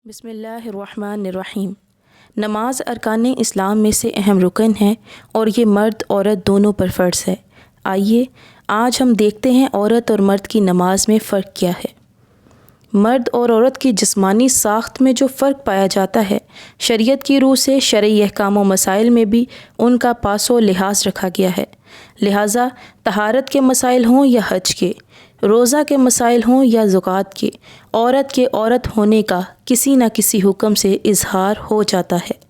بسم اللہ الرحمن الرحیم۔ نماز ارکان اسلام میں سے اہم رکن ہے اور یہ مرد عورت دونوں پر فرض ہے۔ آئیے آج ہم دیکھتے ہیں عورت اور مرد کی نماز میں فرق کیا ہے۔ مرد اور عورت کی جسمانی ساخت میں جو فرق پایا جاتا ہے، شریعت کی روح سے شرعی احکام و مسائل میں بھی ان کا پاس و لحاظ رکھا گیا ہے۔ لہٰذا طہارت کے مسائل ہوں یا حج کے، روزہ کے مسائل ہوں یا زکوٰۃ کے، عورت کے عورت ہونے کا کسی نہ کسی حکم سے اظہار ہو جاتا ہے۔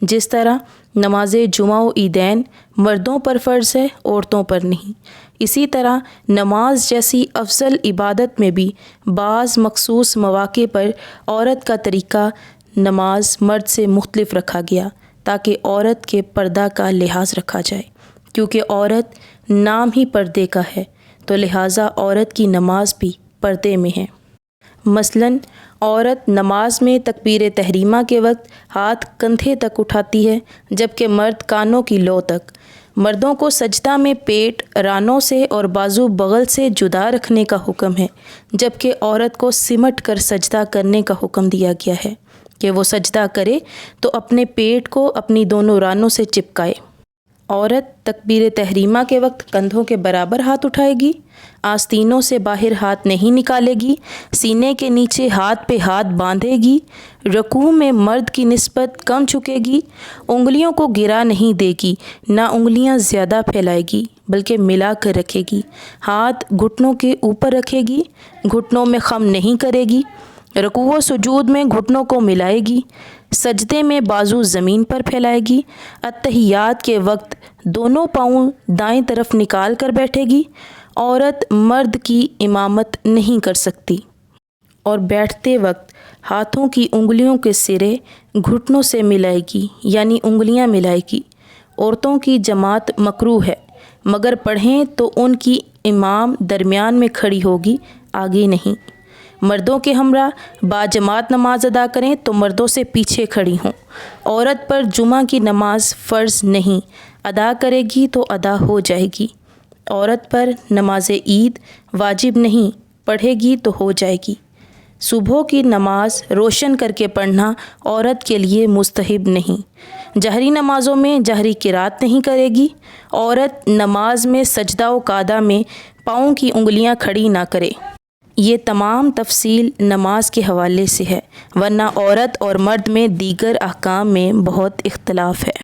جس طرح نماز جمعہ و عیدین مردوں پر فرض ہے، عورتوں پر نہیں، اسی طرح نماز جیسی افضل عبادت میں بھی بعض مخصوص مواقع پر عورت کا طریقہ نماز مرد سے مختلف رکھا گیا تاکہ عورت کے پردہ کا لحاظ رکھا جائے۔ کیونکہ عورت نام ہی پردے کا ہے تو لہٰذا عورت کی نماز بھی پردے میں ہے۔ مثلاً عورت نماز میں تکبیر تحریمہ کے وقت ہاتھ کندھے تک اٹھاتی ہے، جبکہ مرد کانوں کی لو تک۔ مردوں کو سجدہ میں پیٹ رانوں سے اور بازو بغل سے جدا رکھنے کا حکم ہے، جبکہ عورت کو سمٹ کر سجدہ کرنے کا حکم دیا گیا ہے کہ وہ سجدہ کرے تو اپنے پیٹ کو اپنی دونوں رانوں سے چپکائے۔ عورت تکبیر تحریمہ کے وقت کندھوں کے برابر ہاتھ اٹھائے گی، آستینوں سے باہر ہاتھ نہیں نکالے گی، سینے کے نیچے ہاتھ پہ ہاتھ باندھے گی، رکوع میں مرد کی نسبت کم جھکے گی، انگلیوں کو گرا نہیں دے گی، نہ انگلیاں زیادہ پھیلائے گی بلکہ ملا کر رکھے گی، ہاتھ گھٹنوں کے اوپر رکھے گی، گھٹنوں میں خم نہیں کرے گی، رکوع و سجود میں گھٹنوں کو ملائے گی، سجدے میں بازو زمین پر پھیلائے گی، اتحیات کے وقت دونوں پاؤں دائیں طرف نکال کر بیٹھے گی۔ عورت مرد کی امامت نہیں کر سکتی اور بیٹھتے وقت ہاتھوں کی انگلیوں کے سرے گھٹنوں سے ملائے گی، یعنی انگلیاں ملائے گی۔ عورتوں کی جماعت مکروہ ہے، مگر پڑھیں تو ان کی امام درمیان میں کھڑی ہوگی، آگے نہیں۔ مردوں کے ہمراہ باجماعت نماز ادا کریں تو مردوں سے پیچھے کھڑی ہوں۔ عورت پر جمعہ کی نماز فرض نہیں، ادا کرے گی تو ادا ہو جائے گی۔ عورت پر نماز عید واجب نہیں، پڑھے گی تو ہو جائے گی۔ صبح کی نماز روشن کر کے پڑھنا عورت کے لیے مستحب نہیں۔ جہری نمازوں میں جہری قرات نہیں کرے گی۔ عورت نماز میں سجدہ و قعدہ میں پاؤں کی انگلیاں کھڑی نہ کرے۔ یہ تمام تفصیل نماز کے حوالے سے ہے، ورنہ عورت اور مرد میں دیگر احکام میں بہت اختلاف ہے۔